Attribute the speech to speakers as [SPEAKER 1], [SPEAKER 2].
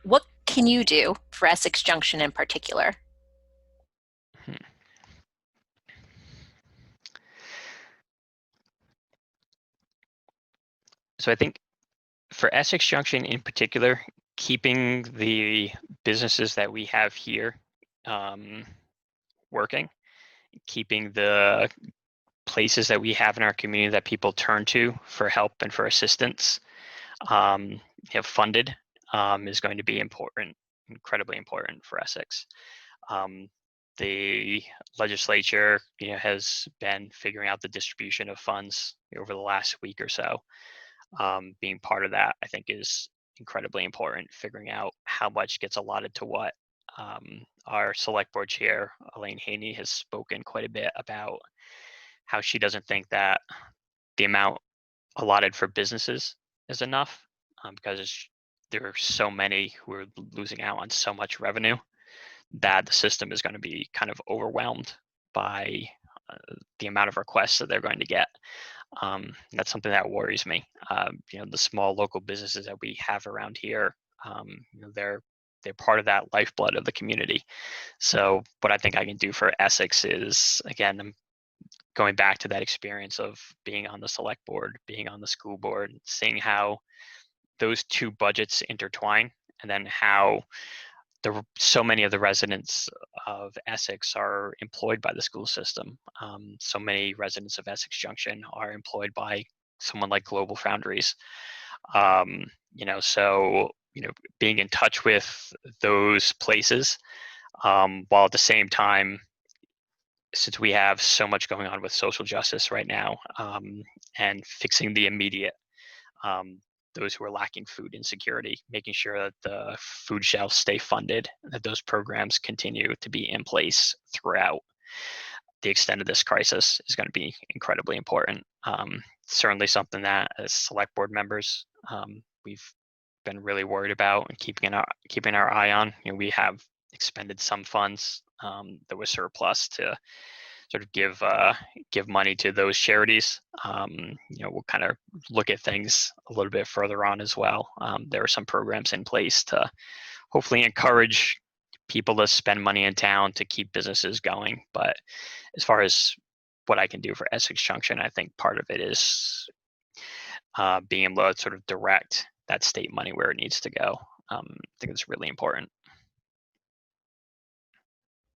[SPEAKER 1] What can you do for Essex Junction in particular?
[SPEAKER 2] Hmm. So I think for Essex Junction in particular, keeping the businesses that we have here um, working, keeping the places that we have in our community that people turn to for help and for assistance, um, funded, is going to be important, incredibly important for Essex. Um, the legislature, has been figuring out the distribution of funds over the last week or so. Being part of that, I think, is incredibly important. Figuring out how much gets allotted to what. Our select board chair, Elaine Haney, has spoken quite a bit about how she doesn't think that the amount allotted for businesses is enough, because there are so many who are losing out on so much revenue that the system is going to be kind of overwhelmed by the amount of requests that they're going to get. That's something that worries me. The small local businesses that we have around here, they're part of that lifeblood of the community. So what I think I can do for Essex is, again, I'm going back to that experience of being on the select board, being on the school board, seeing how those two budgets intertwine, and then how so many of the residents of Essex are employed by the school system. So many residents of Essex Junction are employed by someone like Global Foundries. Um, so being in touch with those places, while at the same time, since we have so much going on with social justice right now, and fixing the immediate, um, those who are lacking food insecurity, making sure that the food shelves stay funded, that those programs continue to be in place throughout the extent of this crisis is going to be incredibly important. Certainly something that as select board members, we've been really worried about and keeping our eye on. We have expended some funds that was surplus to sort of give money to those charities. We'll kind of look at things a little bit further on as well. There are some programs in place to hopefully encourage people to spend money in town to keep businesses going. But as far as what I can do for Essex Junction, I think part of it is being able to sort of direct that state money where it needs to go. I think it's really important.